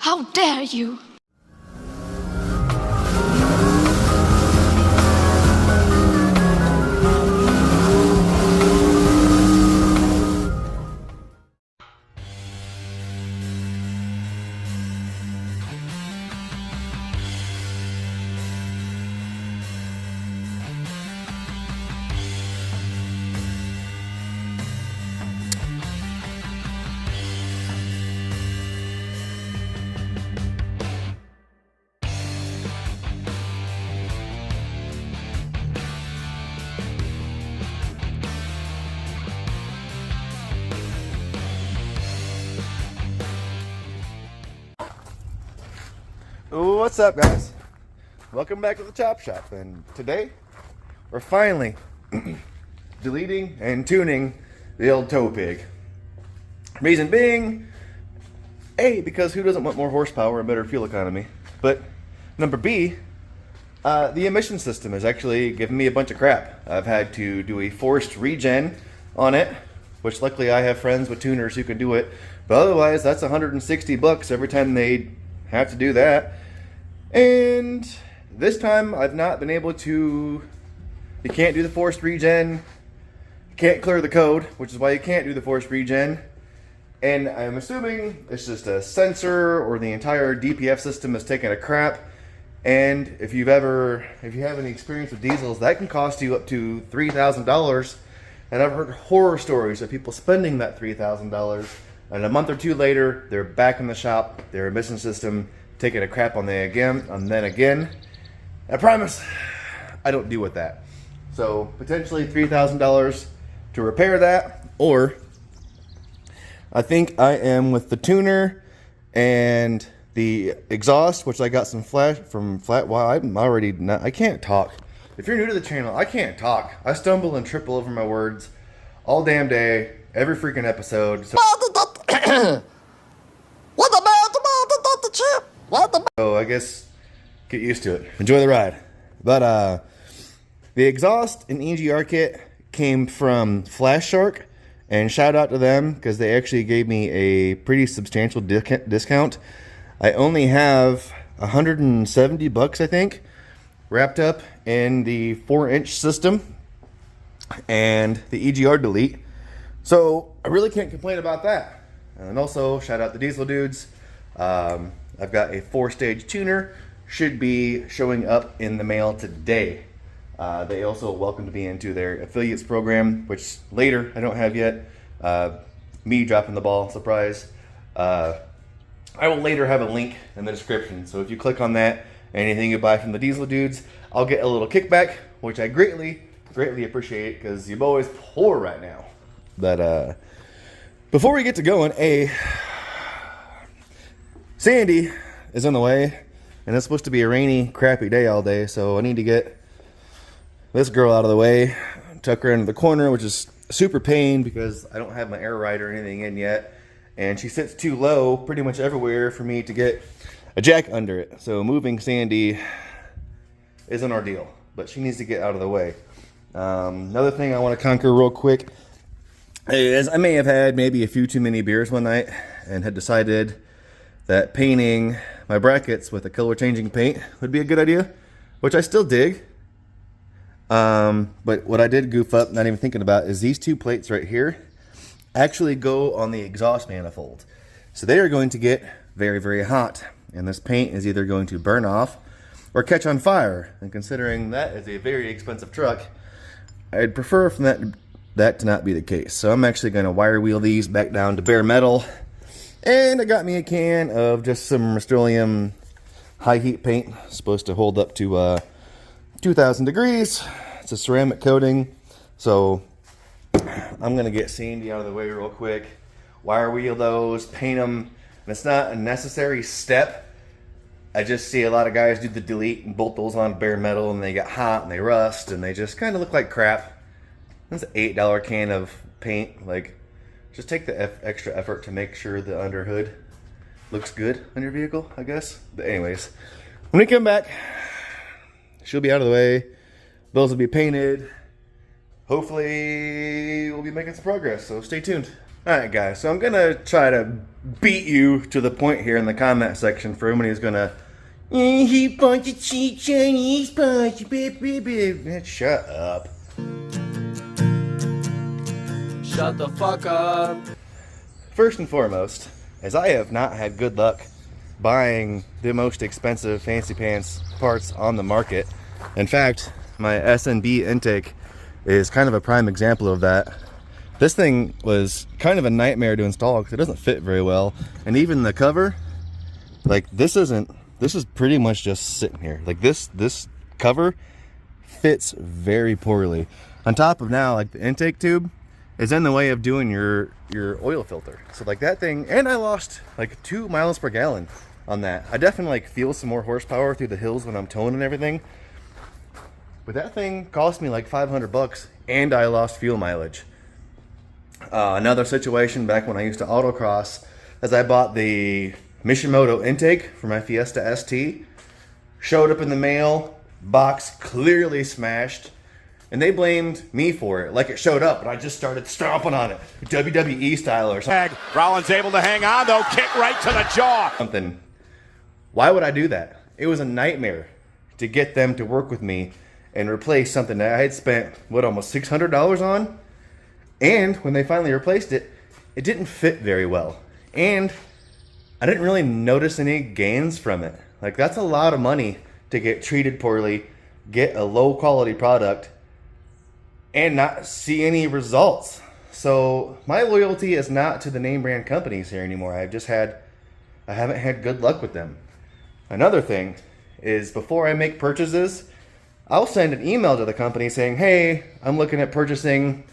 How dare you? What's up, guys? Welcome back to the Chop Shop, and today we're finally deleting and tuning the old tow pig. Reason being, A, because who doesn't want more horsepower and better fuel economy? But number B, the emission system is actually giving me a bunch of crap. I've had to do a forced regen on it, which luckily I have friends with tuners who can do it, but otherwise that's $160 every time they have to do that. And this time I've not been able to, you can't do the forced regen, you can't clear the code, which is why you can't do the forced regen. And I'm assuming it's just a sensor or the entire DPF system is taking a crap. And if you have any experience with diesels, that can cost you up to $3,000. And I've heard horror stories of people spending that $3,000 and a month or two later, they're back in the shop, their emission system taking a crap on them again. I promise, I don't deal with that. So potentially $3,000 to repair that, or I think I am with the tuner and the exhaust, which I got some flash from flat. Wow, I'm already not. I can't talk. If you're new to the channel, I can't talk. I stumble and triple over my words all damn day, every freaking episode. So I guess get used to it. Enjoy the ride. But the exhaust and EGR kit came from Flash Shark, and shout out to them because they actually gave me a pretty substantial discount. I only have $170, I think, wrapped up in the 4-inch system and the EGR delete. So I really can't complain about that. And also shout out the diesel dudes. I've got a 4-stage tuner, should be showing up in the mail today. They also welcomed me into their affiliates program, which later I don't have yet. Me dropping the ball, surprise. I will later have a link in the description, so if you click on that, anything you buy from the diesel dudes, I'll get a little kickback, which I greatly appreciate, because you're always poor right now. But before we get to going, Sandy is in the way, and it's supposed to be a rainy, crappy day all day, so I need to get this girl out of the way, tuck her into the corner, which is super pain because I don't have my air ride or anything in yet, and she sits too low pretty much everywhere for me to get a jack under it. So moving Sandy is an ordeal, but she needs to get out of the way. Another thing I want to conquer real quick is I may have had maybe a few too many beers one night and had decided that painting my brackets with a color changing paint would be a good idea, which I still dig. But what I did goof up, not even thinking about, is these two plates right here actually go on the exhaust manifold. So they are going to get very, very hot, and this paint is either going to burn off or catch on fire. And considering that is a very expensive truck, I'd prefer from that to not be the case. So I'm actually going to wire wheel these back down to bare metal. And I got me a can of just some Rust-Oleum high heat paint, supposed to hold up to 2,000 degrees. It's a ceramic coating. So I'm gonna get Sandy out of the way real quick, wire wheel those, paint them. And it's not a necessary step. I just see a lot of guys do the delete and bolt those on bare metal, and they get hot and they rust and they just kind of look like crap. That's an $8 can of paint. Like, just take the extra effort to make sure the under hood looks good on your vehicle, I guess. But anyways, when we come back, she'll be out of the way. Those will be painted. hopefully we'll be making some progress, so stay tuned. Alright guys, so I'm gonna try to beat you to the point here in the comment section for everybody who's gonna he bunch of cheap Chinese punch. Shut up. Shut the fuck up. First and foremost, as I have not had good luck buying the most expensive fancy pants parts on the market. In fact, my S&B intake is kind of a prime example of that. This thing was kind of a nightmare to install because it doesn't fit very well. And even the cover, like this is pretty much just sitting here. Like this cover fits very poorly. On top of now, like the intake tube is in the way of doing your oil filter. So like that thing, and I lost like 2 miles per gallon on that. I definitely like feel some more horsepower through the hills when I'm towing and everything. But that thing cost me like 500 bucks and I lost fuel mileage. Another situation back when I used to autocross, as I bought the Mishimoto intake for my Fiesta ST, showed up in the mail, box clearly smashed, and they blamed me for it. Like it showed up, but I just started stomping on it, WWE style or something. Rollins able to hang on though, kick right to the jaw. Something. Why would I do that? It was a nightmare to get them to work with me and replace something that I had spent, what, almost $600 on? And when they finally replaced it, it didn't fit very well. And I didn't really notice any gains from it. Like, that's a lot of money to get treated poorly, get a low quality product, and not see any results. So my loyalty is not to the name brand companies here anymore. I haven't had good luck with them. Another thing is, before I make purchases, I'll send an email to the company saying, hey, I'm looking at purchasing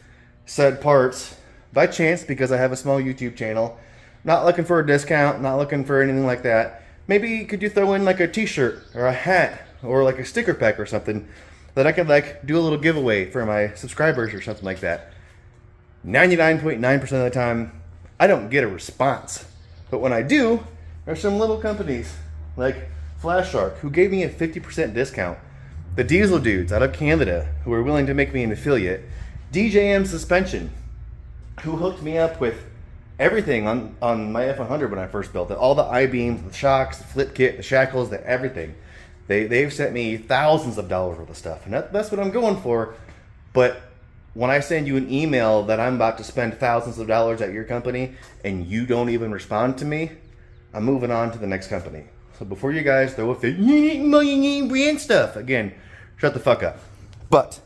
said parts by chance because I have a small YouTube channel. Not looking for a discount, not looking for anything like that. Maybe could you throw in like a t-shirt or a hat or like a sticker pack or something that I could like do a little giveaway for my subscribers or something like that. 99.9% of the time, I don't get a response. But when I do, there's some little companies like Flash Shark who gave me a 50% discount. The Diesel Dudes out of Canada who were willing to make me an affiliate. DJM Suspension who hooked me up with everything on my F100 when I first built it. All the I-beams, the shocks, the flip kit, the shackles, the everything. They've sent me thousands of dollars worth of stuff, and that's what I'm going for. But when I send you an email that I'm about to spend thousands of dollars at your company and you don't even respond to me, I'm moving on to the next company. So before you guys throw a fit, brand stuff, again, shut the fuck up. But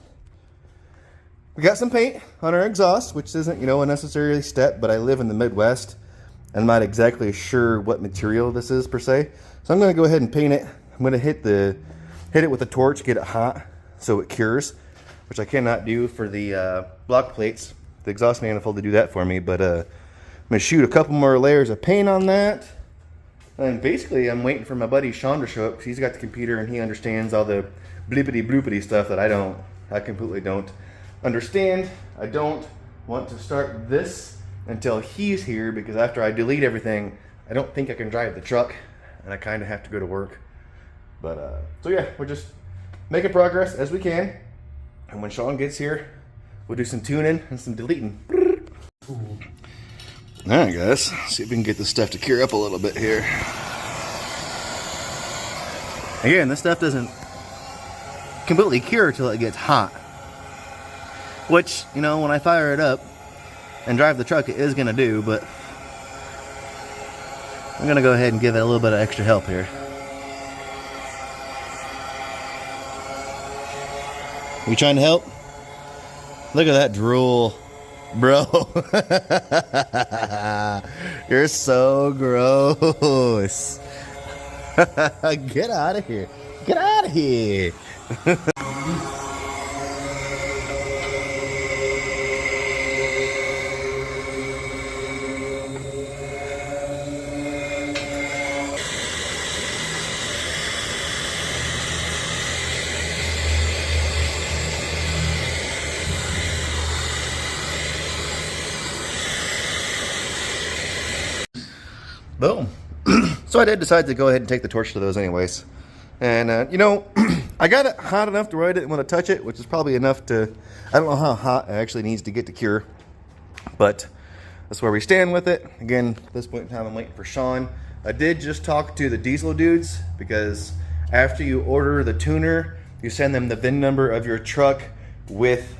we got some paint on our exhaust, which isn't, a necessary step, but I live in the Midwest. I'm not exactly sure what material this is per se. So I'm gonna go ahead and paint it. I'm gonna hit it with a torch, get it hot so it cures, which I cannot do for the block plates. The exhaust manifold to do that for me, but I'm gonna shoot a couple more layers of paint on that. And basically I'm waiting for my buddy Sean to show up because he's got the computer and he understands all the blippity bloopity stuff that I completely don't understand. I don't want to start this until he's here because after I delete everything, I don't think I can drive the truck and I kind of have to go to work. But so yeah, we're just making progress as we can, and when Sean gets here, we'll do some tuning and some deleting. Alright guys, see if we can get this stuff to cure up a little bit here. Again, this stuff doesn't completely cure till it gets hot. Which, when I fire it up and drive the truck, it is going to do, but I'm going to go ahead and give it a little bit of extra help here. You trying to help? Look at that drool, bro. You're so gross. Get out of here. Get out of here. Boom. So I did decide to go ahead and take the torch to those anyways. And, I got it hot enough to where I didn't want to touch it, which is probably enough to, I don't know how hot it actually needs to get to cure, but that's where we stand with it. Again, at this point in time, I'm waiting for Sean. I did just talk to the diesel dudes, because after you order the tuner, you send them the VIN number of your truck with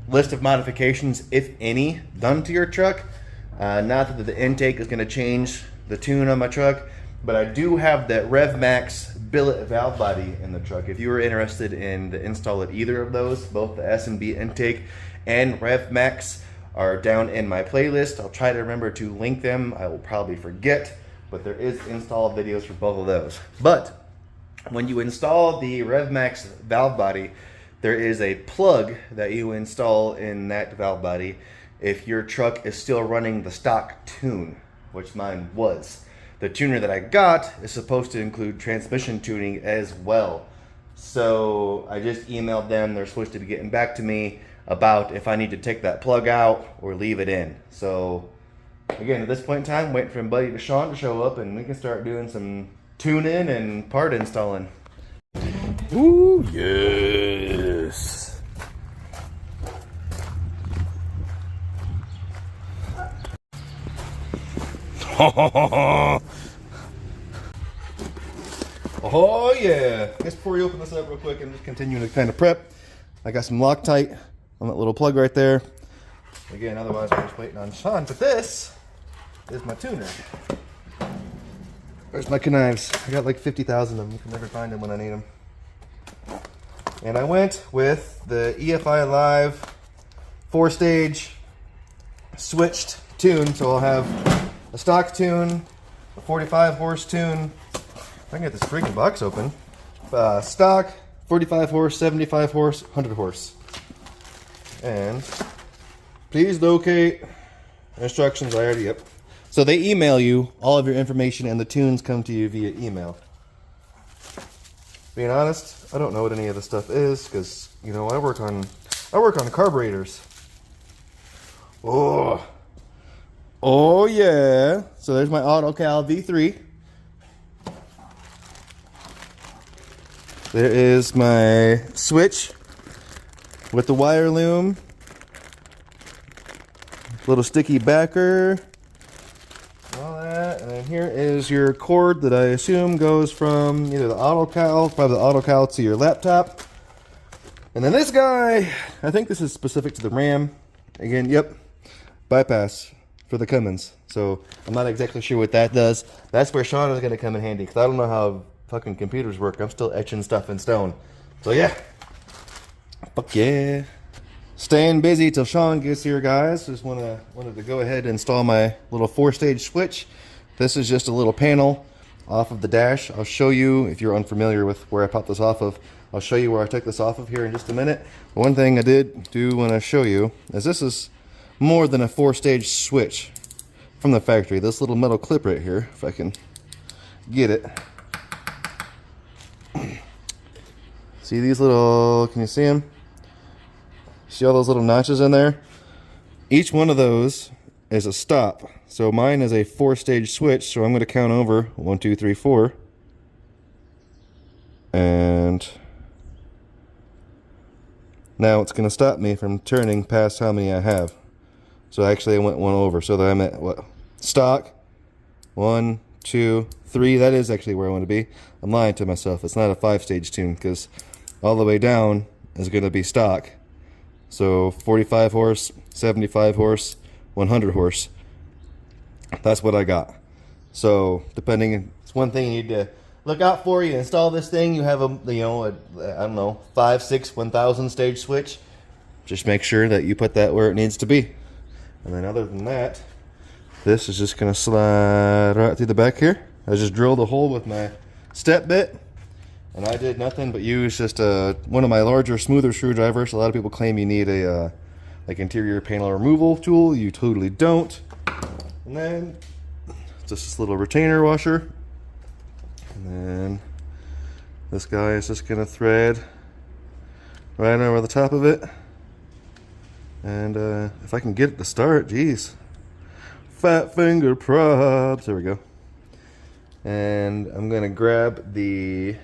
list of modifications, if any, done to your truck. Not that the intake is going to change the tune on my truck, but I do have that RevMax billet valve body in the truck. If you were interested in the install of either of those, both the S&B intake and RevMax are down in my playlist. I'll try to remember to link them. I will probably forget, but there is install videos for both of those. But when you install the RevMax valve body, there is a plug that you install in that valve body if your truck is still running the stock tune, which mine was. The tuner that I got is supposed to include transmission tuning as well. So I just emailed them. They're supposed to be getting back to me about if I need to take that plug out or leave it in. So again, at this point in time, waiting for my buddy Sean to show up and we can start doing some tuning and part installing. Ooh, yes. Oh yeah. Let's before we open this up real quick and just continue to kind of prep. I got some Loctite on that little plug right there. Again, otherwise I'm just waiting on Sean. But this is my tuner. Where's my knives? I got like 50,000 of them. You can never find them when I need them. And I went with the EFI Live 4-stage switched tune. So I'll have a stock tune, a 45 horse tune. If I can get this freaking box open. Stock, 45 horse, 75 horse, 100 horse. And please locate instructions. I already, yep. So they email you all of your information and the tunes come to you via email. Being honest, I don't know what any of this stuff is because, you know, I work on carburetors. Oh yeah. So there's my AutoCal V3. There is my switch with the wire loom. Little sticky backer. All that. And then here is your cord that I assume goes from either the AutoCal, probably the AutoCal to your laptop. And then this guy, I think this is specific to the RAM. Again, yep, bypass for the Cummins. So I'm not exactly sure what that does. That's where Sean is going to come in handy because I don't know how fucking computers work. I'm still etching stuff in stone. So yeah. Fuck yeah. Staying busy till Sean gets here, guys. Just wanted to go ahead and install my little 4-stage switch. This is just a little panel off of the dash. I'll show you, if you're unfamiliar with where I popped this off of, I'll show you where I took this off of here in just a minute. One thing I did do want to show you is this is more than a 4-stage switch from the factory. This little metal clip right here, if I can get it. See these little, can you see them? See all those little notches in there? Each one of those is a stop. So mine is a 4-stage switch, so I'm going to count over 1, 2, 3, 4. And now it's going to stop me from turning past how many I have. So actually I went one over. So that I'm at what? Stock. 1, 2, 3. That is actually where I want to be. I'm lying to myself. It's not a 5-stage tune because all the way down is going to be stock. So 45 horse, 75 horse, 100 horse. That's what I got. So depending, it's one thing you need to look out for. You install this thing, you have a, you know, I don't know, 5, 6, 1,000 stage switch. Just make sure that you put that where it needs to be. And then other than that, this is just gonna slide right through the back here. I just drilled a hole with my step bit. And I did nothing but use just one of my larger, smoother screwdrivers. A lot of people claim you need a like interior panel removal tool. You totally don't. And then just this little retainer washer. And then this guy is just gonna thread right over the top of it. And if I can get it to start, geez. Fat finger props. There we go. And I'm gonna grab the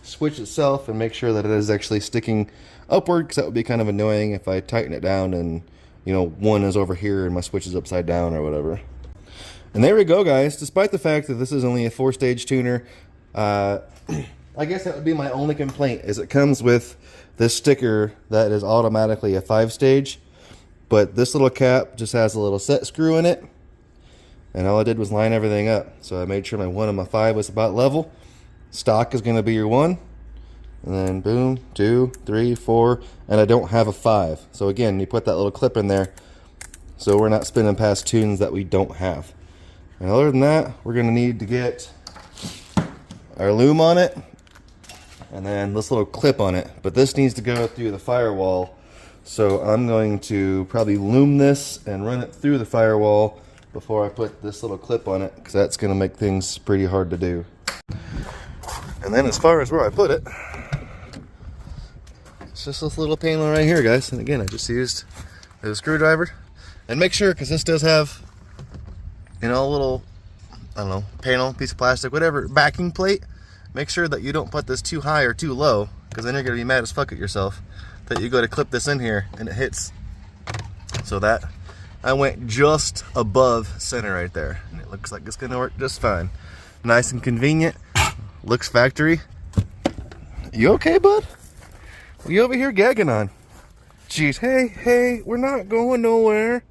switch itself and make sure that it is actually sticking upward, because that would be kind of annoying if I tighten it down and, you know, one is over here and my switch is upside down or whatever. And there we go, guys. Despite the fact that this is only a 4-stage tuner, I guess that would be my only complaint, is it comes with this sticker that is automatically a 5-stage, but this little cap just has a little set screw in it, and all I did was line everything up. So I made sure my 1 and my 5 was about level. Stock is going to be your 1, and then boom, 2, 3, 4, and I don't have a 5. So again, you put that little clip in there so we're not spinning past tunes that we don't have. And other than that, we're going to need to get our loom on it, and then this little clip on it. But this needs to go through the firewall, so I'm going to probably loom this and run it through the firewall before I put this little clip on it, because that's going to make things pretty hard to do. And then as far as where I put it, it's just this little panel right here, guys. And again, I just used a screwdriver. And make sure, because this does have, you know, a little, I don't know, panel, piece of plastic, whatever, backing plate. Make sure that you don't put this too high or too low, because then you're going to be mad as fuck at yourself that you go to clip this in here and it hits. So that I went just above center right there, and it looks like it's going to work just fine. Nice and convenient. Looks factory. You okay, bud? What are you over here gagging on? Jeez, hey, we're not going nowhere.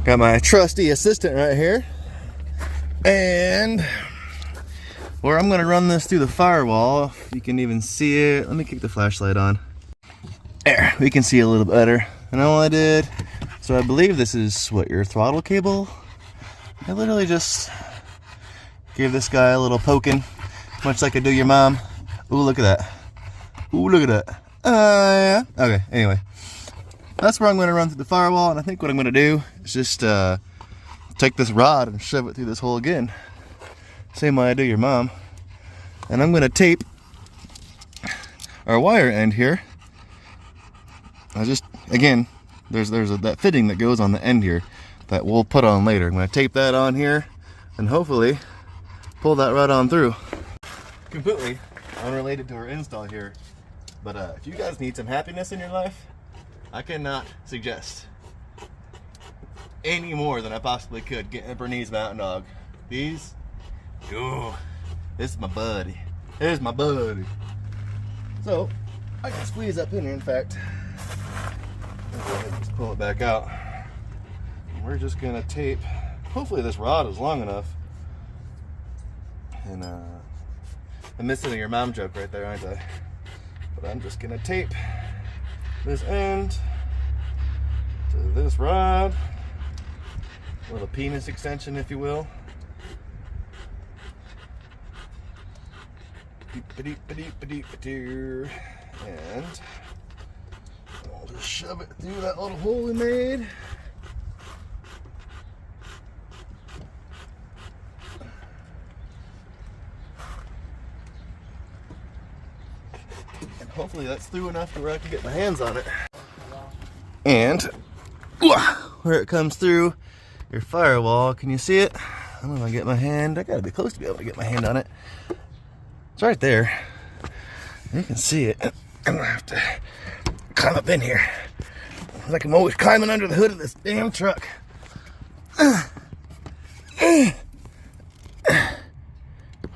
Got my trusty assistant right here, and where I'm gonna run this through the firewall, if you can even see it. Let me kick the flashlight on. There, we can see a little better. And all I did, so I believe this is what, your throttle cable? I literally just gave this guy a little poking, much like I do your mom. Ooh, look at that. Ooh, look at that. Yeah. Okay, anyway. That's where I'm going to run through the firewall, and I think what I'm going to do is just take this rod and shove it through this hole again. Same way I do your mom. And I'm going to tape our wire end here. I just, again, there's that fitting that goes on the end here that we'll put on later. I'm going to tape that on here and hopefully pull that right on through. Completely unrelated to our install here, but if you guys need some happiness in your life, I cannot suggest any more than I possibly could getting a Bernese Mountain Dog. These, ooh, this is my buddy. There's my buddy. So I can squeeze up in here. In fact, I'll go ahead and just pull it back out. And we're just gonna tape. Hopefully this rod is long enough. And I'm missing your mom joke right there, aren't I? But I'm just gonna tape this end to this rod, a little penis extension, if you will. And I'll just shove it through that little hole we made. And hopefully that's through enough to where I can get my hands on it. And where it comes through your firewall, can you see it? I'm gonna get my hand, I gotta be close to be able to get my hand on it. It's right there. You can see it. I'm gonna have to climb up in here. Like I'm always climbing under the hood of this damn truck.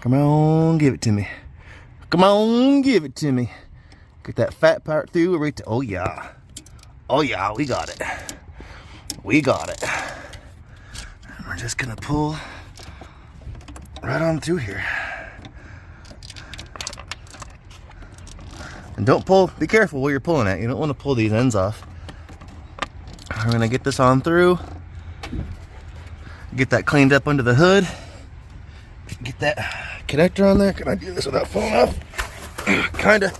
Come on, give it to me. Come on, give it to me. Get that fat part through right to, oh yeah. Oh yeah, we got it. We got it. And we're just gonna pull right on through here. And don't pull, be careful where you're pulling at. You don't want to pull these ends off. We're gonna get this on through. Get that cleaned up under the hood. Get that connector on there. Can I do this without falling off? Kinda.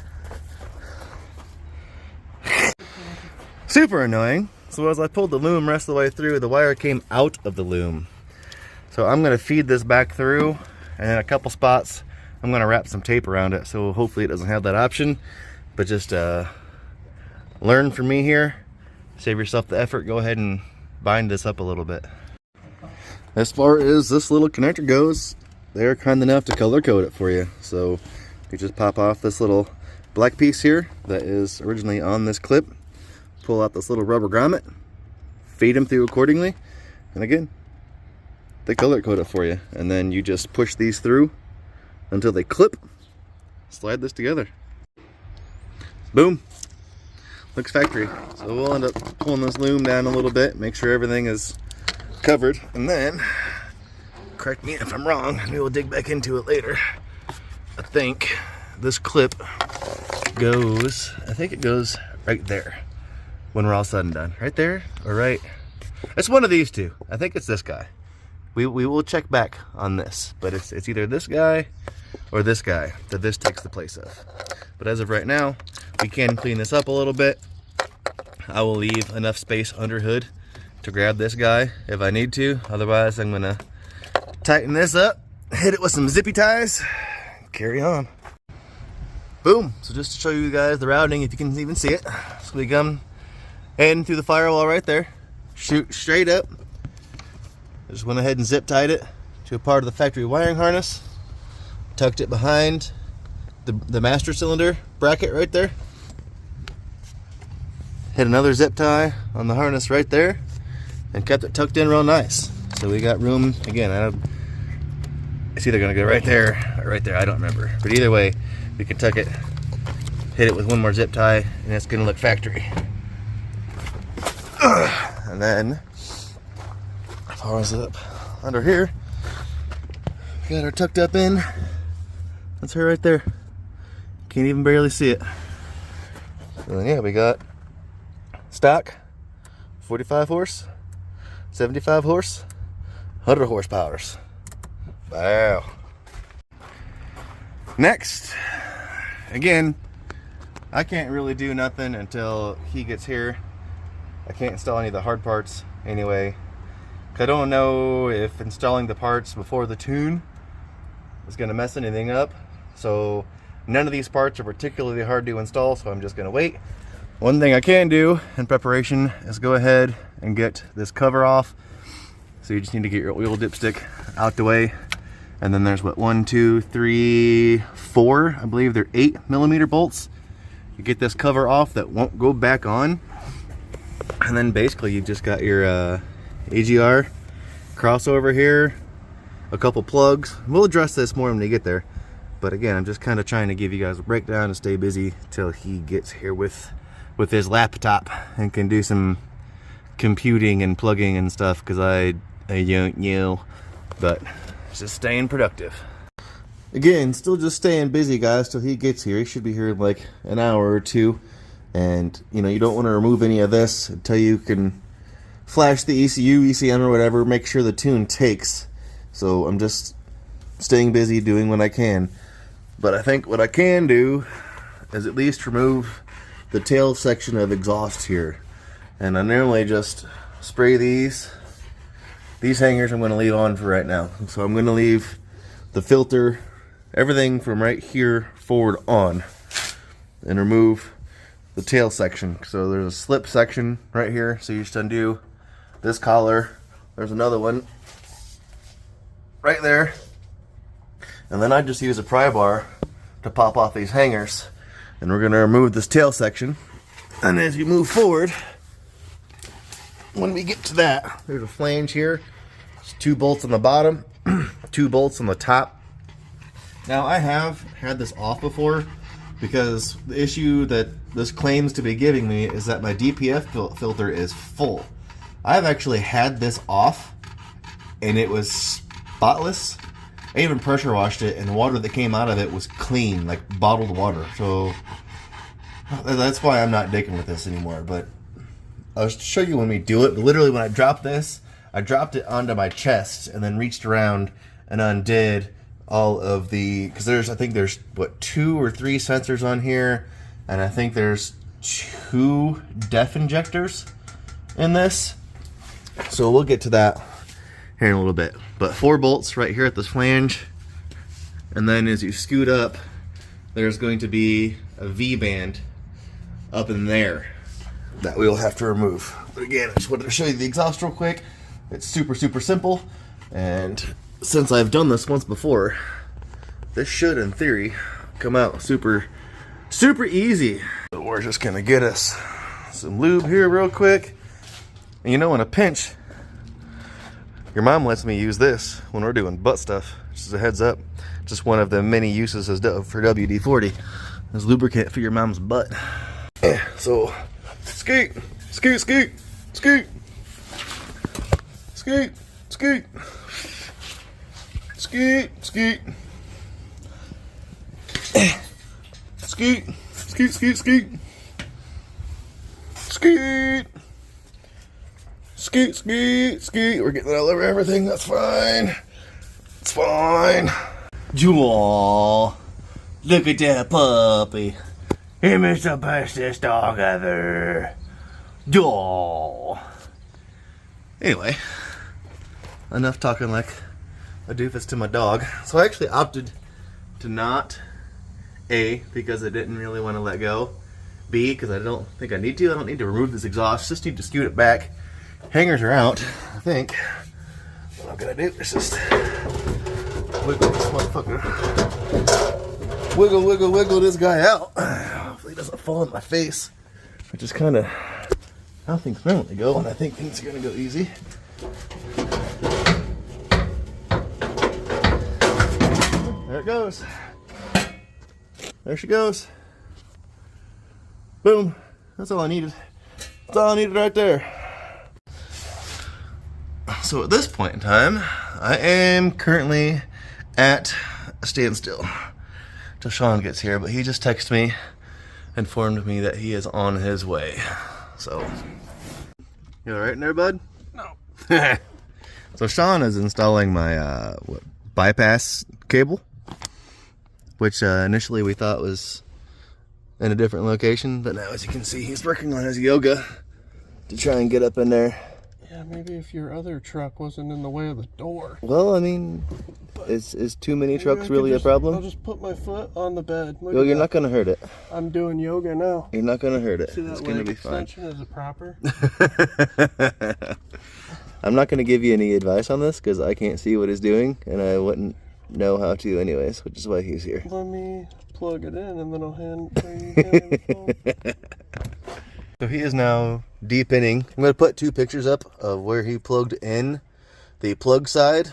Super annoying. So as I pulled the loom rest of the way through, the wire came out of the loom. So I'm gonna feed this back through, and in a couple spots I'm gonna wrap some tape around it, so hopefully it doesn't have that option. But just learn from me here. Save yourself the effort. Go ahead and bind this up a little bit. as far as this little connector goes, they're kind enough to color code it for you. So you just pop off this little black piece here that is originally on this clip, pull out this little rubber grommet, feed them through accordingly, and again, they color code it for you. And then you just push these through until they clip, slide this together. Boom. Looks factory. So we'll end up pulling this loom down a little bit, make sure everything is covered, and then, correct me if I'm wrong, we will dig back into it later. I think this clip goes, I think it goes right there when we're all said and done. Right there, or right? It's one of these two. I think it's this guy. We will check back on this, but it's either this guy or this guy that this takes the place of. But as of right now, we can clean this up a little bit. I will leave enough space under hood to grab this guy if I need to. Otherwise, I'm gonna tighten this up, hit it with some zippy ties, carry on. Boom. So just to show you guys the routing, if you can even see it. So we come in through the firewall right there, shoot straight up. Just went ahead and zip tied it to a part of the factory wiring harness, tucked it behind the master cylinder bracket right there. Hit another zip tie on the harness right there and kept it tucked in real nice. So we got room, again, it's either gonna go right there or right there, I don't remember. But either way, we can tuck it, hit it with one more zip tie, and it's gonna look factory. And then, powers up under here, we got her tucked up in. That's her right there. Can't even barely see it. And then yeah, we got stock 45 horse, 75 horse, 100 horsepowers. Wow. Next, again, I can't really do nothing until he gets here. I can't install any of the hard parts anyway. I don't know if installing the parts before the tune is going to mess anything up. So none of these parts are particularly hard to install, so I'm just going to wait. One thing I can do in preparation is go ahead and get this cover off. So you just need to get your oil dipstick out the way. And then there's what, 1, 2, 3, 4, I believe they're 8mm bolts. You get this cover off that won't go back on. And then basically you just got your AGR crossover here, a couple plugs. We'll address this more when we get there. But again, I'm just kind of trying to give you guys a breakdown and stay busy till he gets here with his laptop and can do some computing and plugging and stuff, because I don't know, but just staying productive. Again, still just staying busy, guys, till he gets here. He should be here in like an hour or two. And you know, you don't want to remove any of this until you can flash the ECU, ECM or whatever, make sure the tune takes. So I'm just staying busy doing what I can. But I think what I can do is at least remove the tail section of exhaust here. And I normally just spray these hangers I'm going to leave on for right now. So I'm going to leave the filter, everything from right here forward on, and remove the tail section. So there's a slip section right here, so you just undo this collar. There's another one right there, and then I just use a pry bar to pop off these hangers, and we're going to remove this tail section. And as you move forward, when we get to that, there's a flange here. There's 2 bolts on the bottom, 2 bolts on the top. Now I have had this off before, because the issue that this claims to be giving me is that my DPF filter is full. I've actually had this off and it was spotless. I even pressure washed it and the water that came out of it was clean, like bottled water. So that's why I'm not digging with this anymore. But I'll show you when we do it. But literally when I dropped this, I dropped it onto my chest and then reached around and undid all of the, because I think there's what, 2 or 3 sensors on here, and I think there's 2 def injectors in this. So we'll get to that here in a little bit. But 4 bolts right here at this flange, and then as you scoot up, there's going to be a V-band up in there that we'll have to remove. But again, I just wanted to show you the exhaust real quick. It's super simple. And since I've done this once before, this should, in theory, come out super easy. So we're just gonna get us some lube here real quick. And you know, in a pinch, your mom lets me use this when we're doing butt stuff. Just as a heads up, just one of the many uses for WD-40 is lubricant for your mom's butt. So, scoot, scoot, scoot, scoot, scoot, scoot, scoot, scoot, scoot, scoot, scoot, scoot, scoot, scoot, scoot, scoot. We're getting it all over everything. That's fine. It's fine. Jewel, look at that puppy. Him is the bestest dog ever. Jewel. Anyway, enough talking like a doofus to my dog. So I actually opted to not. A, because I didn't really want to let go. B, because I don't think I need to. I don't need to remove this exhaust. Just need to scoot it back. Hangers are out, I think. What I'm gonna do is just wiggle this motherfucker. Wiggle, wiggle, wiggle this guy out. Hopefully he doesn't fall in my face. Which is kind of how things normally go, and I think things are gonna go easy. There it goes. There she goes. Boom. That's all I needed. That's all I needed right there. So at this point in time, I am currently at a standstill till Sean gets here, but he just texted me, informed me that he is on his way. So, you alright in there, bud? No. So Sean is installing my bypass cable, which initially we thought was in a different location, but now as you can see, he's working on his yoga to try and get up in there. Yeah, maybe if your other truck wasn't in the way of the door. Well, I mean, is too many trucks really a problem? I'll just put my foot on the bed. Well, you're not going to hurt it. I'm doing yoga now. You're not going to hurt it. See that it's going to be fine. extension? Is it proper? I'm not going to give you any advice on this because I can't see what he's doing, and I wouldn't know how to anyways, which is why he's here. Let me plug it in and then I'll hand it to you. So he is now deep inning. I'm going to put 2 pictures up of where he plugged in the plug side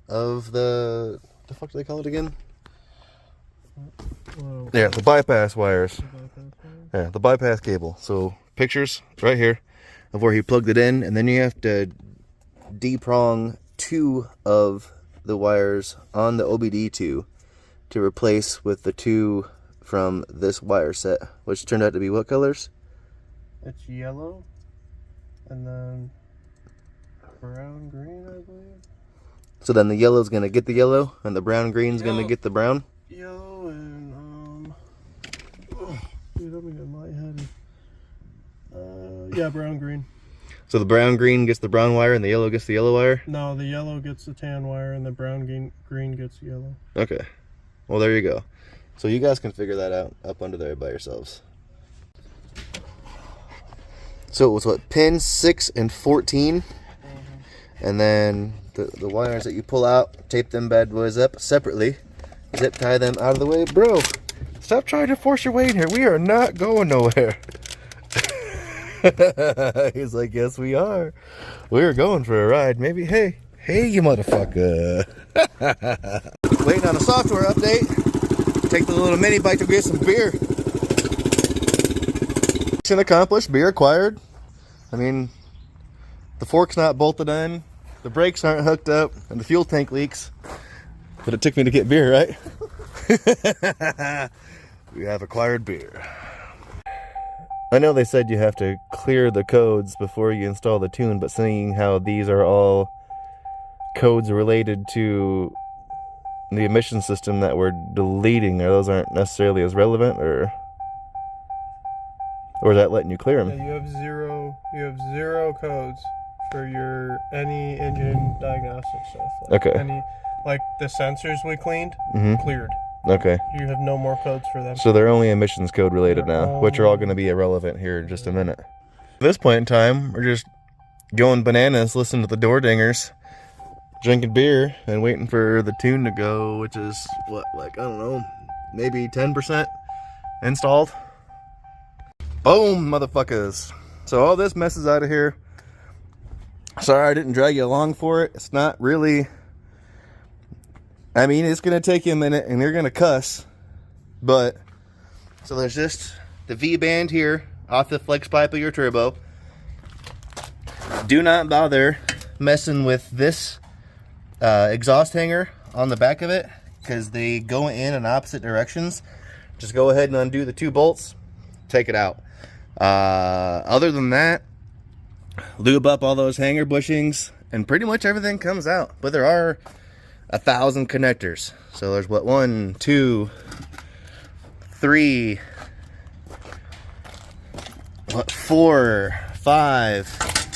of the fuck do they call it again? Whoa. Yeah, the bypass wires. Yeah, the bypass cable. So pictures right here of where he plugged it in, and then you have to deprong 2 of the wires on the OBD2 to replace with the 2 from this wire set, which turned out to be what colors? It's yellow and then brown green, I believe. So then the yellow's gonna get the yellow and the brown green's gonna get the brown? Yellow and dude, I'm getting lightheaded. Yeah, brown green. So the brown green gets the brown wire and the yellow gets the yellow wire? No, the yellow gets the tan wire and the brown green gets yellow. Okay. Well, there you go. So you guys can figure that out up under there by yourselves. So it was what, pin 6 and 14? Mm-hmm. And then the wires that you pull out, tape them bad boys up separately, zip tie them out of the way. Bro, stop trying to force your way in here. We are not going nowhere. He's like, yes, we are. We're going for a ride. Maybe, hey, you motherfucker. Waiting on a software update. Take the little mini bike to get some beer. Mission accomplished, beer acquired. I mean, the fork's not bolted in, the brakes aren't hooked up, and the fuel tank leaks. But it took me to get beer, right? We have acquired beer. I know they said you have to clear the codes before you install the tune, but seeing how these are all codes related to the emission system that we're deleting, or those aren't necessarily as relevant, or is that letting you clear them? Yeah, you have zero codes for your any engine diagnostic stuff. Like okay. Like the sensors we cleaned, cleared. Okay. You have no more codes for them. So they're only emissions code related now, which are all going to be irrelevant here in just a minute. At this point in time, we're just going bananas, listening to the door dingers, drinking beer and waiting for the tune to go, which is what, like, I don't know, maybe 10% installed. Boom, motherfuckers. So all this mess is out of here. Sorry I didn't drag you along for it. It's not really, I mean, it's gonna take you a minute and you're gonna cuss, but so there's just the V-band here off the flex pipe of your turbo. Do not bother messing with this exhaust hanger on the back of it, because they go in opposite directions. Just go ahead and undo the 2 bolts, take it out. Other than that, lube up all those hanger bushings and pretty much everything comes out. But there are 1,000 connectors. So there's what, 1, 2, 3, 4, 5,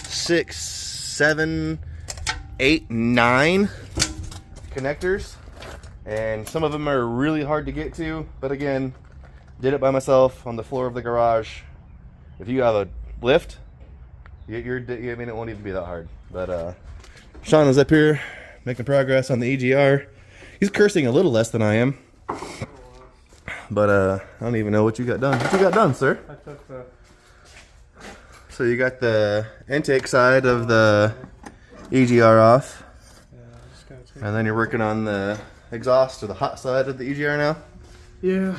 6, 7, 8, 9 connectors, and some of them are really hard to get to, but again, did it by myself on the floor of the garage. If you have a lift, I mean, it won't even be that hard. But Sean is up here making progress on the EGR. He's cursing a little less than I am, but I don't even know what you got done. What you got done, sir? I took the... So you got the intake side of the EGR off, and then you're working on the exhaust or the hot side of the EGR now? Yeah.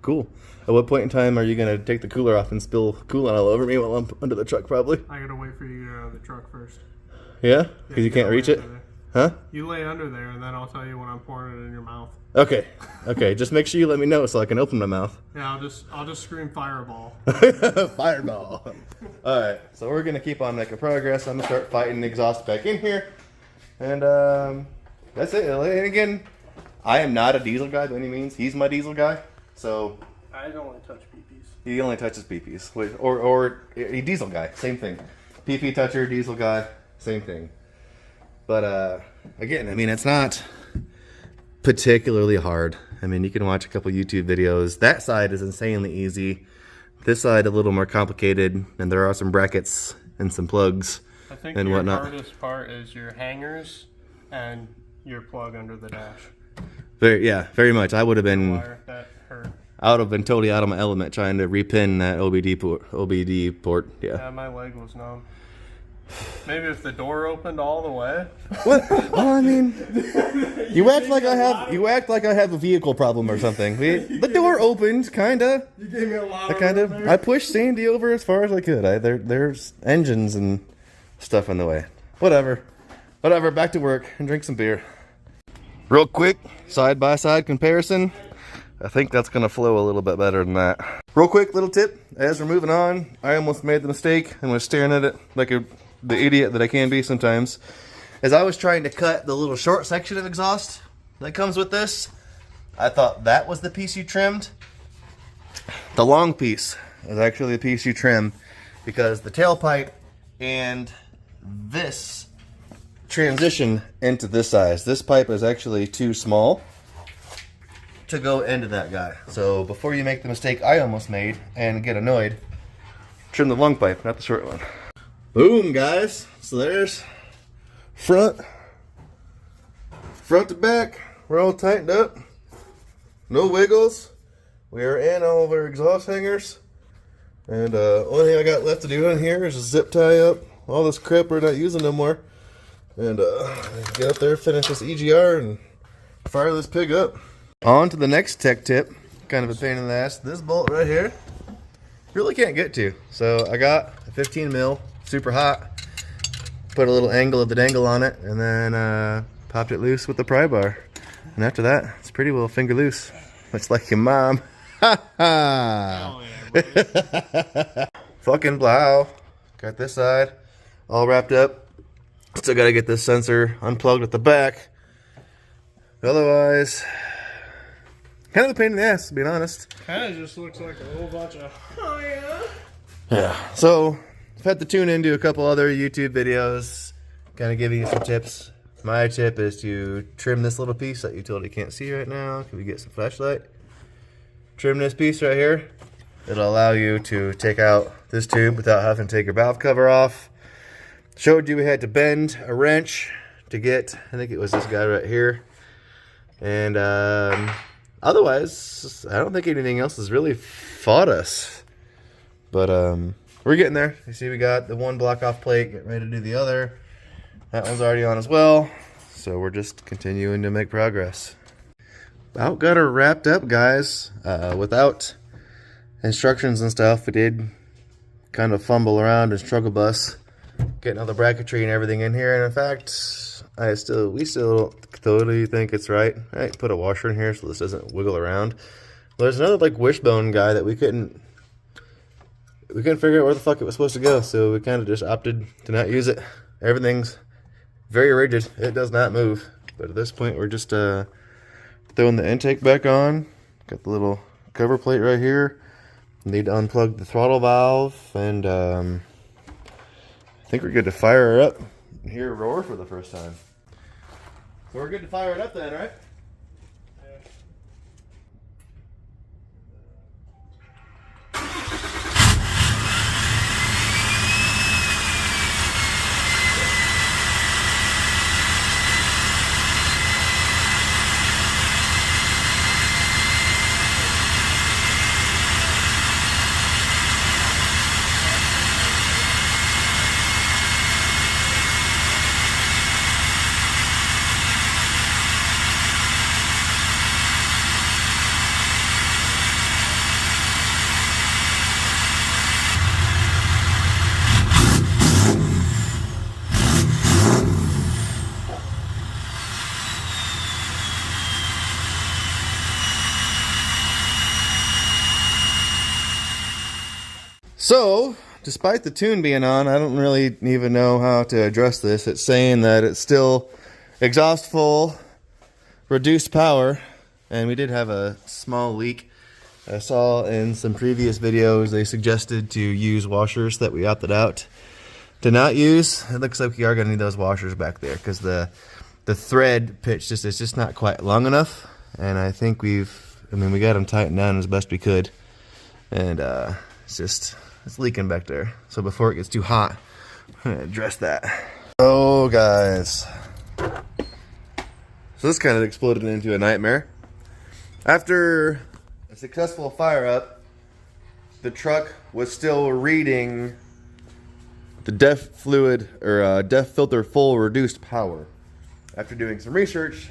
Cool. At what point in time are you going to take the cooler off and spill coolant all over me while I'm under the truck, probably? I gotta wait for you to get out of the truck first. Yeah? Because you can't reach it? Huh? You lay under there, and then I'll tell you when I'm pouring it in your mouth. Okay. Okay, just make sure you let me know so I can open my mouth. Yeah, I'll just scream fireball. Fireball. Alright, so we're going to keep on making progress. I'm going to start fighting the exhaust back in here. And that's it. And again, I am not a diesel guy by any means. He's my diesel guy. So I only touch PPs. he only touches PPs. Or a diesel guy. Same thing. PP toucher, diesel guy. Same thing. But again, I mean, it's not particularly hard. I mean, you can watch a couple YouTube videos. That side is insanely easy. This side a little more complicated, and there are some brackets and some plugs I think and your whatnot. hardest part is your hangers and your plug under the dash. Very much. I would have been, Wire, that hurt. I would have been totally out of my element trying to repin that OBD port. Yeah. Yeah, my leg was numb. Maybe if the door opened all the way. What? Well, I mean, you act like I have a vehicle problem or something. The door opened, kinda. You gave me a lot of room there. I pushed Sandy over as far as I could. There's engines and stuff in the way. Whatever. Back to work and drink some beer. Real quick, side-by-side comparison. I think that's gonna flow a little bit better than that. Real quick little tip as we're moving on. I almost made the mistake and was staring at it like the idiot that I can be sometimes. As I was trying to cut the little short section of exhaust that comes with this, I thought that was the piece you trimmed. The long piece is actually the piece you trim, because the tailpipe and this transition into this size. This pipe is actually too small to go into that guy. So before you make the mistake I almost made and get annoyed, trim the long pipe, not the short one. Boom, guys. So there's front to back. We're all tightened up. No wiggles. We are in all of our exhaust hangers. And only thing I got left to do on here is just zip tie up all this crap we're not using no more. And get up there, finish this EGR, and fire this pig up. On to the next tech tip. Kind of a pain in the ass. This bolt right here, really can't get to. So I got a 15 mil, super hot. Put a little angle of the dangle on it, and then popped it loose with the pry bar. And after that, it's pretty well finger loose. Looks like your mom. Ha ha! Fucking blow. Got this side all wrapped up. Still gotta get this sensor unplugged at the back. Otherwise, kind of a pain in the ass, to be honest. Kind of just looks like a whole bunch of, oh yeah. Yeah, so I've had to tune into a couple other YouTube videos, kind of giving you some tips. My tip is to trim this little piece that you totally can't see right now. Can we get some flashlight? Trim this piece right here. It'll allow you to take out this tube without having to take your valve cover off. Showed you we had to bend a wrench to get. I think it was this guy right here. And otherwise, I don't think anything else has really fought us. But we're getting there. You see we got the one block off plate, getting ready to do the other. That one's already on as well. So we're just continuing to make progress. About got her wrapped up, guys. Without instructions and stuff, we did kind of fumble around and struggle bus getting all the bracketry and everything in here. And in fact, we still totally think it's right. I put a washer in here so this doesn't wiggle around. Well, there's another like wishbone guy that we couldn't figure out where the fuck it was supposed to go, so we kind of just opted to not use it. Everything's very rigid. It does not move. But at this point, we're just throwing the intake back on. Got the little cover plate right here. Need to unplug the throttle valve, and I think we're good to fire her up and hear her roar for the first time. So we're good to fire it up then, right? So, despite the tune being on, I don't really even know how to address this. It's saying that it's still exhaust full, reduced power, and we did have a small leak. I saw in some previous videos they suggested to use washers that we opted out to not use. It looks like we are going to need those washers back there because the thread pitch is just not quite long enough. And I think we got them tightened down as best we could. And it's leaking back there. So before it gets too hot, I'm going to address that. Oh, guys. So this kind of exploded into a nightmare. After a successful fire up, the truck was still reading the DEF fluid or DEF filter full reduced power. After doing some research,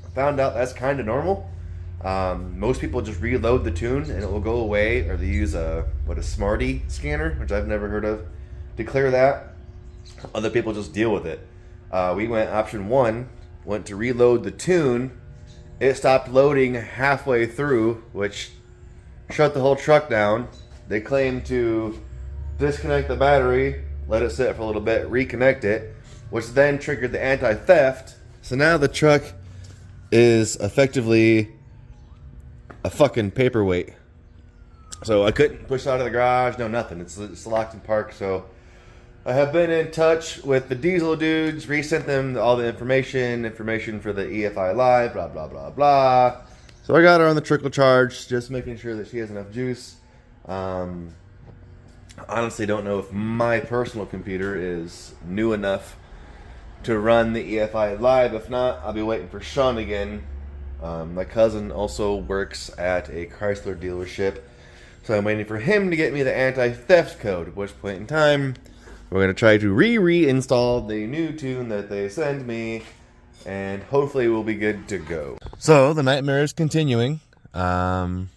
I found out that's kind of normal. Most people just reload the tune and it will go away, or they use a Smarty scanner, which I've never heard of, to clear that. Other people just deal with it. We went option 1, went to reload the tune. It stopped loading halfway through, which shut the whole truck down. They claimed to disconnect the battery, let it sit for a little bit, reconnect it, which then triggered the anti-theft. So now the truck is effectively a fucking paperweight. So I couldn't push it out of the garage, no nothing. It's locked in park. So I have been in touch with the diesel dudes, resent them all the information for the EFI Live, blah, blah, blah, blah. So I got her on the trickle charge, just making sure that she has enough juice. Honestly, don't know if my personal computer is new enough to run the EFI Live. If not, I'll be waiting for Sean again. My cousin also works at a Chrysler dealership, so I'm waiting for him to get me the anti-theft code, at which point in time we're going to try to reinstall the new tune that they send me, and hopefully we'll be good to go. So the nightmare is continuing. I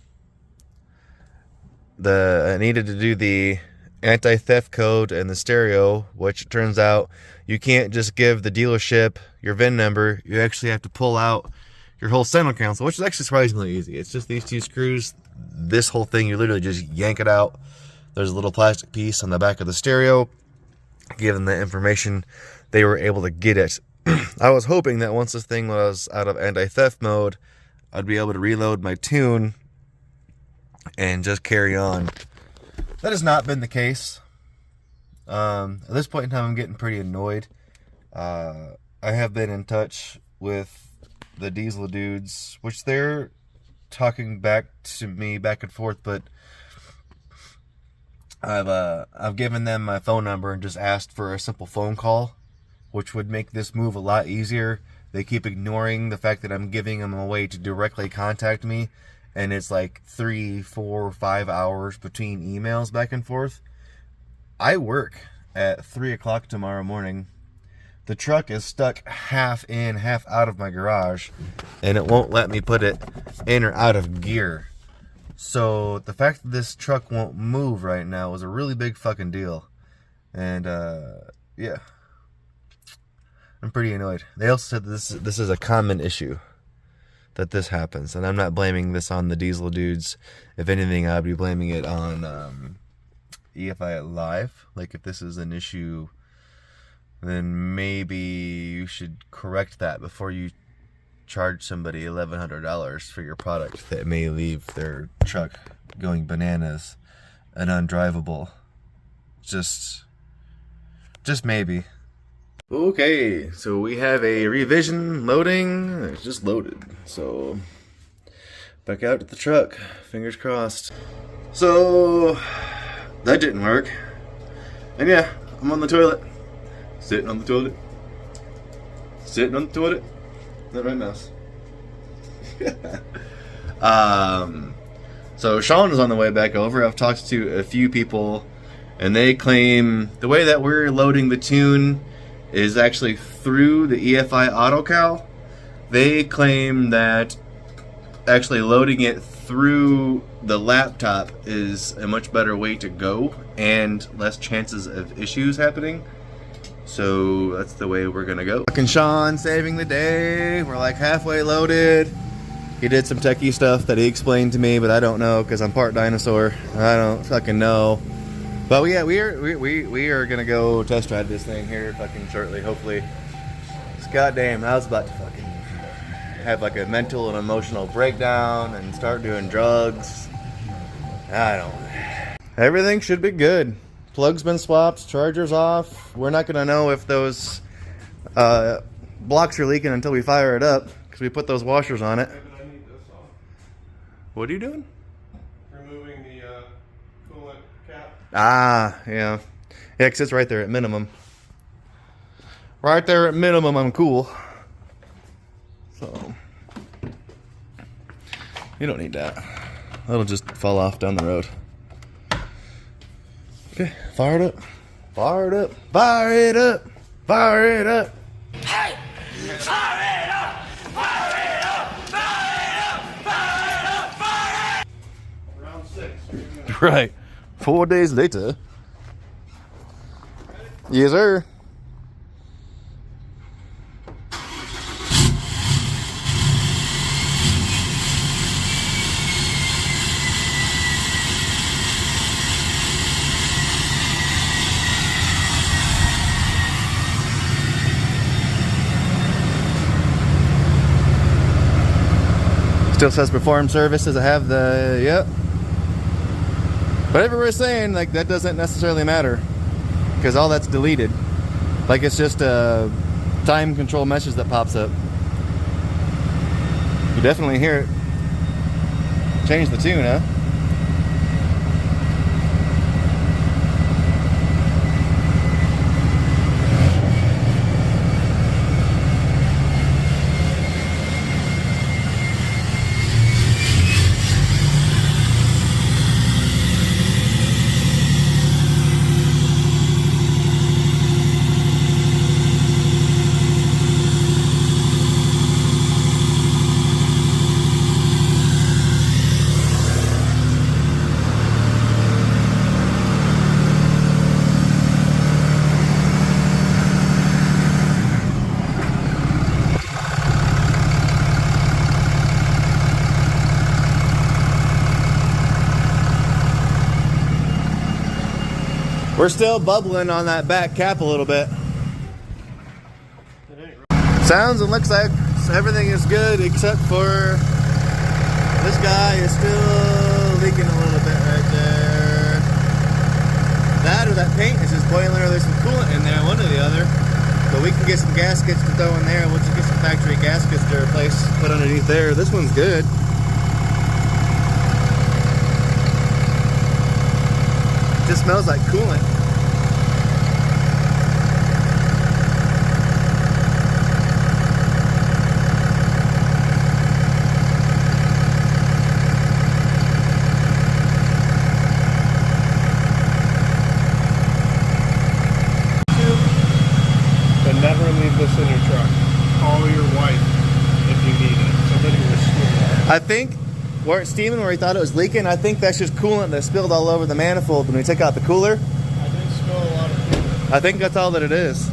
needed to do the anti-theft code and the stereo, which turns out you can't just give the dealership your VIN number. You actually have to pull out your whole center console, which is actually surprisingly easy. It's just these 2 screws. This whole thing, you literally just yank it out. There's a little plastic piece on the back of the stereo. Given the information, they were able to get it. I was hoping that once this thing was out of anti-theft mode, I'd be able to reload my tune and just carry on. That has not been the case. At this point in time, I'm getting pretty annoyed. I have been in touch with the diesel dudes, which they're talking back to me back and forth, but I've given them my phone number and just asked for a simple phone call which would make this move a lot easier. They keep ignoring the fact that I'm giving them a way to directly contact me, and it's like 3, 4, 5 hours between emails back and forth. I work at 3 o'clock tomorrow morning. The truck is stuck half in, half out of my garage, and it won't let me put it in or out of gear. So the fact that this truck won't move right now is a really big fucking deal. And yeah, I'm pretty annoyed. They also said this is a common issue that this happens, and I'm not blaming this on the diesel dudes. If anything, I'd be blaming it on EFI Live. Like, if this is an issue, then maybe you should correct that before you charge somebody $1,100 for your product that may leave their truck going bananas and undrivable. Just maybe. Okay, so we have a revision loading. It's just loaded. So back out to the truck. Fingers crossed. So that didn't work. And yeah, I'm on the toilet. Sitting on the toilet. Sitting on the toilet. Is that right, mouse? So Sean is on the way back over. I've talked to a few people, and they claim the way that we're loading the tune is actually through the EFI AutoCal. They claim that actually loading it through the laptop is a much better way to go and less chances of issues happening. So that's the way we're gonna go. Fucking Sean saving the day. We're like halfway loaded. He did some techie stuff that he explained to me, but I don't know because I'm part dinosaur. I don't fucking know. But yeah, we are gonna go test ride this thing here fucking shortly, hopefully. It's goddamn, I was about to fucking have like a mental and emotional breakdown and start doing drugs. I don't. Everything should be good. Plug's been swapped, charger's off. We're not gonna know if those blocks are leaking until we fire it up because we put those washers on it. I need this off. What are you doing? Removing the coolant cap. Ah, yeah. Yeah, because it's right there at minimum. Right there at minimum, I'm cool. So, you don't need that. That'll just fall off down the road. Okay, fire it up. Fire it up. Fire it up. Fire it up. Hey! Fire it up! Fire it up! Fire it up! Fire it up! Fire it! Round 6. Right. 4 days later. Yes, sir. Still says perform services. I have the, yep. But everybody's saying like that doesn't necessarily matter because all that's deleted. Like it's just a time control message that pops up. You definitely hear it. Change the tune, huh? We're still bubbling on that back cap a little bit. Sounds and looks like everything is good except for this guy is still leaking a little bit right there. That or that paint is just boiling or there's some coolant in there, one or the other. But we can get some gaskets to throw in there. We'll just get some factory gaskets to replace, put underneath there. This one's good. Just smells like coolant. I think where it's steaming, where he thought it was leaking, I think that's just coolant that spilled all over the manifold when we took out the cooler. I did spill a lot of coolant. I think that's all that it is.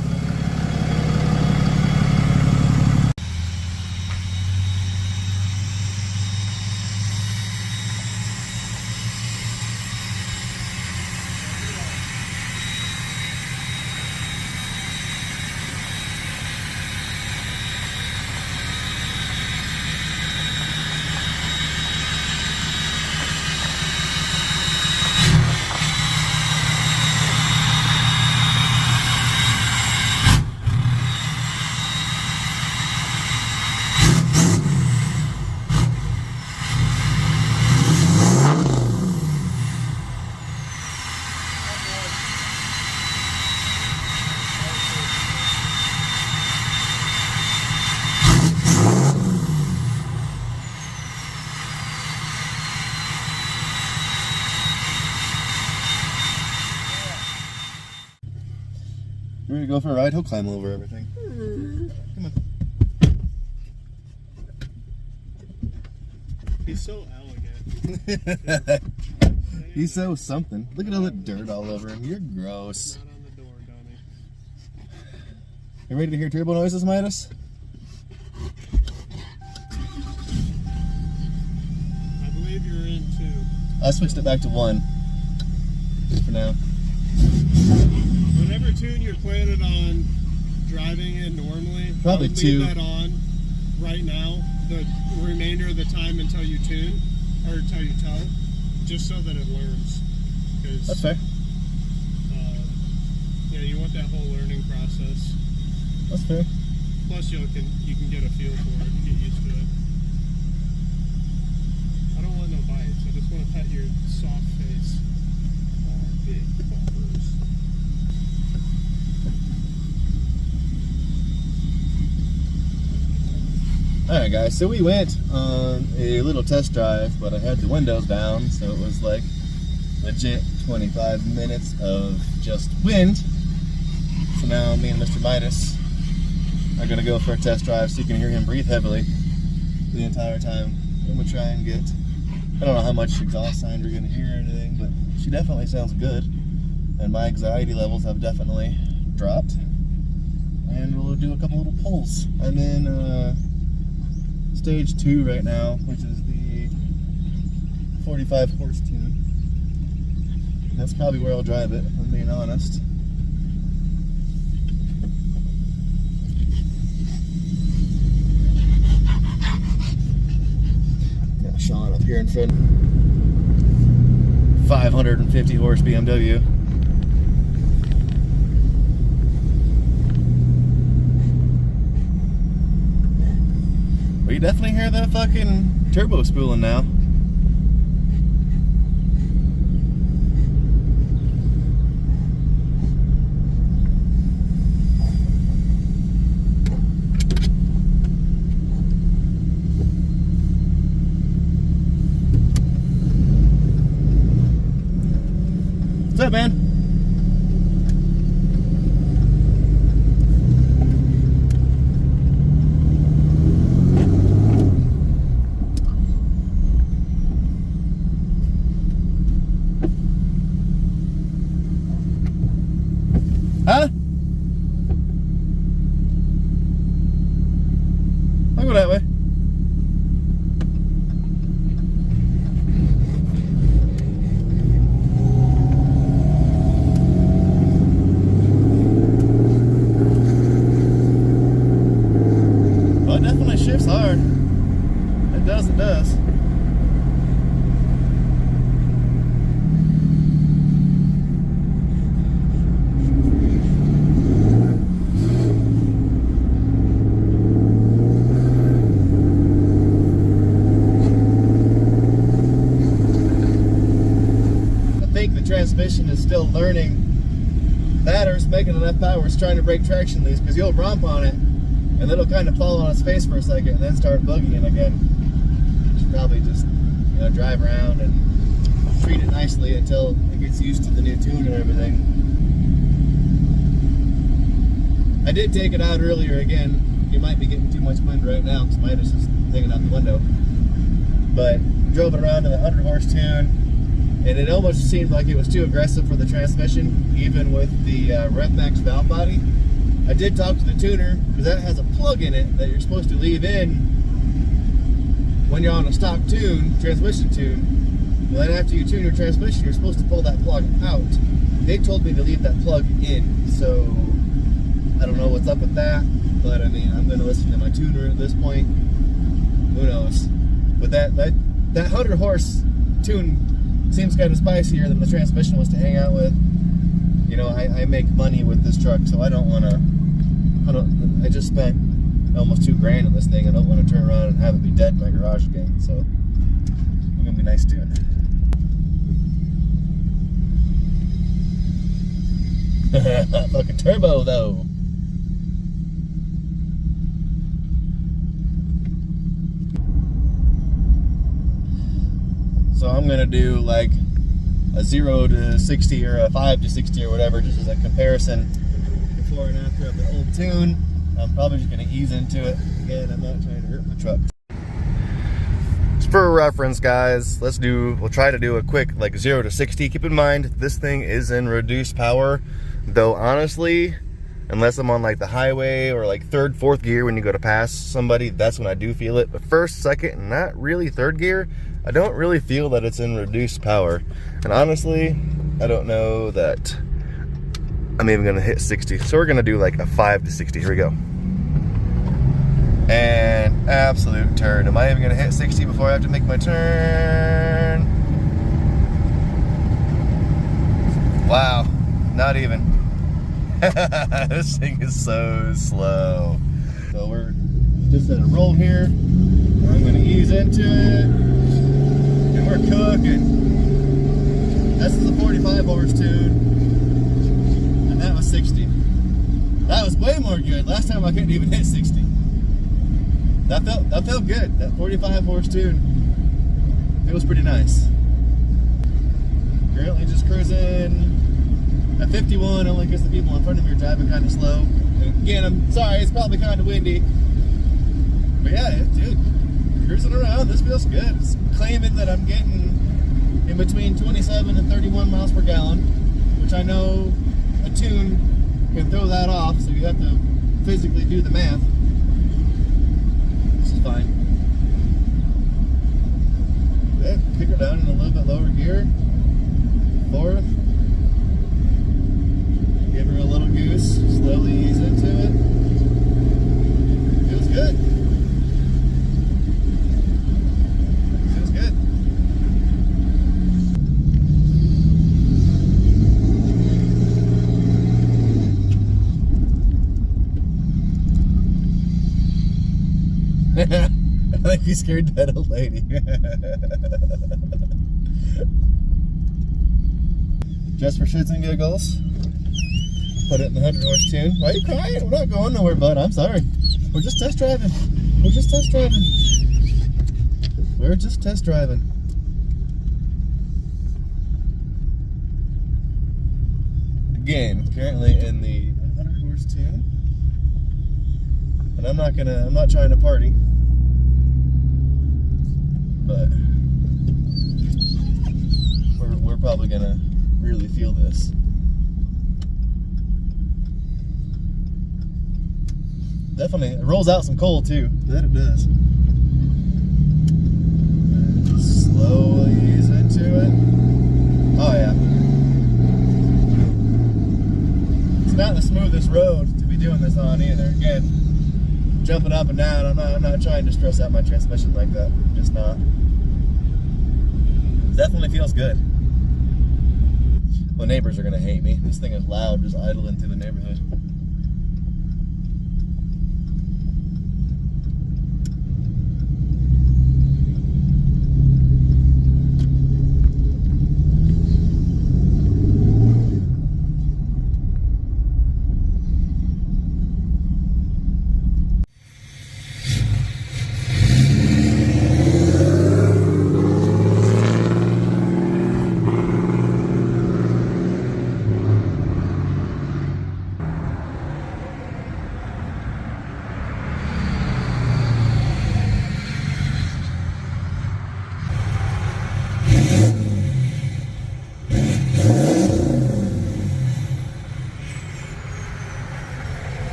You ready to go for a ride? He'll climb over everything. Come on. He's so elegant. He's so something. Look at all the dirt all over him. You're gross. Not on the door, Donnie. You ready to hear turbo noises, Midas? I believe you're in 2. I switched it back to 1 for now. Whatever tune you're planning on driving in normally, Probably I would 2. leave that on right now, the remainder of the time until you tune, or until you tow, just so that it learns. That's fair. Yeah, you want that whole learning process. That's fair. Plus, you can get a feel for it. You get used to it. I don't want no bites. I just want to pet your soft face. Oh, big bumpers. Alright guys, so we went on a little test drive, but I had the windows down, so it was like legit 25 minutes of just wind. So now me and Mr. Midas are going to go for a test drive so you can hear him breathe heavily the entire time. I'm going to try and get, I don't know how much exhaust sound you're going to hear or anything, but she definitely sounds good. And my anxiety levels have definitely dropped. And we'll do a couple little pulls. I'm in stage 2 right now, which is the 45 horse tune. That's probably where I'll drive it, if I'm being honest. Got Sean up here in front. 550 horse BMW. Well, you definitely hear that fucking turbo spooling now. What's up, man? Huh? I'll go that way. Well, it definitely shifts hard. It does, it does. Transmission is still learning that, or it's making enough power. It's trying to break traction loose, because you'll romp on it and it'll kind of fall on its face for a second and then start boogieing again. You should probably just, you know, drive around and treat it nicely until it gets used to the new tune and everything. I did take it out earlier again. You might be getting too much wind right now because Midas is taking out the window. but drove it around to the 100 horse tune, and it almost seemed like it was too aggressive for the transmission, even with the RevMax valve body. I did talk to the tuner, because that has a plug in it that you're supposed to leave in when you're on a stock tune, transmission tune. And then after you tune your transmission, you're supposed to pull that plug out. They told me to leave that plug in, so I don't know what's up with that, but I mean, I'm going to listen to my tuner at this point. Who knows? But that 100 horse tune seems kind of spicier than the transmission was to hang out with. You know, I make money with this truck, so I don't want to. I just spent almost $2 grand on this thing. I don't want to turn around and have it be dead in my garage again. So we're gonna be nice to it. Fucking turbo though. So I'm gonna do like a 0 to 60 or a 5 to 60 or whatever, just as a comparison before and after of the old tune. I'm probably just going to ease into it. Again, I'm not trying to hurt my truck. Just for reference, guys, we'll try to do a quick like 0 to 60. Keep in mind, this thing is in reduced power, though honestly, unless I'm on like the highway or like 3rd, 4th gear when you go to pass somebody, that's when I do feel it. But 1st, 2nd, and not really 3rd gear, I don't really feel that it's in reduced power. And honestly, I don't know that I'm even gonna hit 60. So we're gonna do like a 5 to 60. Here we go. And absolute turn. Am I even gonna hit 60 before I have to make my turn? Wow, not even. This thing is so slow. So we're just at a roll here. I'm gonna ease into it. And we're cooking. This is a 45 horse tune. And that was 60. That was way more good. Last time I couldn't even hit 60. That felt good. That 45 horse tune. It was pretty nice. Currently just cruising at 51, only because the people in front of me are driving kind of slow. And again, I'm sorry, it's probably kind of windy. But yeah, dude, cruising around, this feels good. It's claiming that I'm getting in between 27 and 31 miles per gallon, which I know a tune can throw that off, so you have to physically do the math. This is fine. Okay, kick her down in a little bit lower gear. 4th. Give her a little goose. Slowly ease into it. Feels good. Feels good. I think he scared that old lady. Just for shits and giggles, put it in the 100 horse tune. Why are you crying? We're not going nowhere, bud. I'm sorry. We're just test driving. We're just test driving. We're just test driving. Again, currently in the 100 horse tune. And I'm not trying to party. But we're probably gonna really feel this. Definitely, it rolls out some coal too. That it does. And slowly ease into it. Oh yeah. It's not the smoothest road to be doing this on either. Again, jumping up and down. I'm not trying to stress out my transmission like that. Just not. Definitely feels good. Well, neighbors are gonna hate me. This thing is loud, just idling through the neighborhood.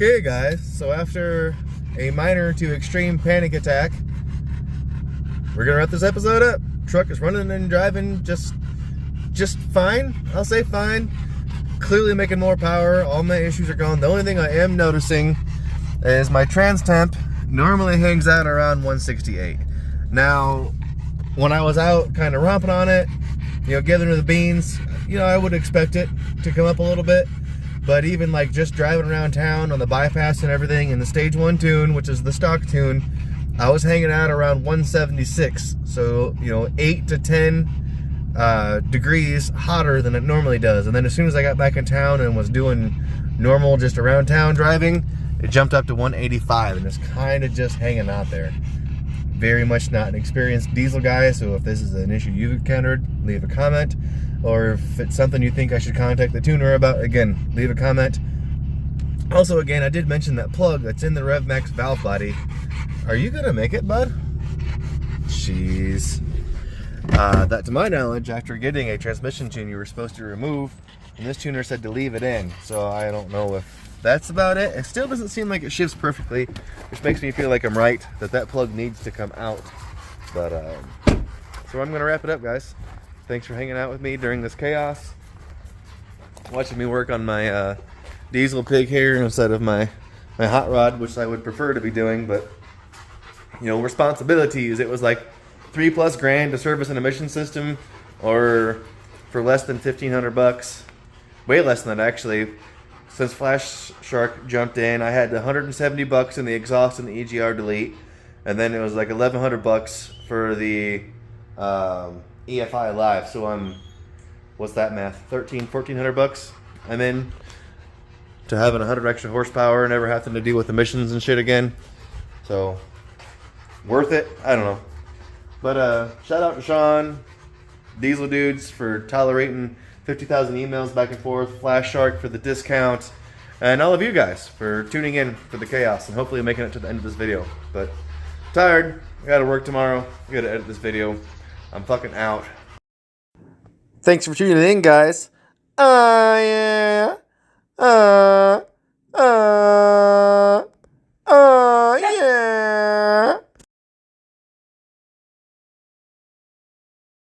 Okay guys, so after a minor to extreme panic attack, we're gonna wrap this episode up. Truck is running and driving just fine. I'll say fine. Clearly making more power. All my issues are gone. The only thing I am noticing is my trans temp normally hangs out around 168. Now, when I was out kind of romping on it, giving her the beans, I would expect it to come up a little bit. But even like just driving around town on the bypass and everything in the stage 1 tune, which is the stock tune, I was hanging out around 176. So, 8 to 10 degrees hotter than it normally does. And then as soon as I got back in town and was doing normal just around town driving, it jumped up to 185 and it's kind of just hanging out there. Very much not an experienced diesel guy, so if this is an issue you've encountered, leave a comment. Or if it's something you think I should contact the tuner about, again, leave a comment. Also, again, I did mention that plug that's in the RevMax valve body. Are you gonna make it, bud? Jeez. That, to my knowledge, after getting a transmission tune, you were supposed to remove, and this tuner said to leave it in. So I don't know if that's about it. It still doesn't seem like it shifts perfectly, which makes me feel like I'm right, that plug needs to come out. But, so I'm gonna wrap it up, guys. Thanks for hanging out with me during this chaos. Watching me work on my diesel pig here instead of my hot rod, which I would prefer to be doing, but responsibilities. It was like $3+ grand to service an emission system, or for less than $1,500, way less than that actually. Since Flash Shark jumped in, I had $170 in the exhaust and the EGR delete, and then it was like $1,100 for the EFI live. So I'm, what's that math? $1,400 I'm in to having 100 extra horsepower, never having to deal with emissions and shit again. So worth it? I don't know. But shout out to Sean, Diesel Dudes, for tolerating 50,000 emails back and forth, Flash Shark for the discount, and all of you guys for tuning in for the chaos and hopefully making it to the end of this video. But tired, I gotta work tomorrow, I gotta edit this video. I'm fucking out. Thanks for tuning in, guys. I am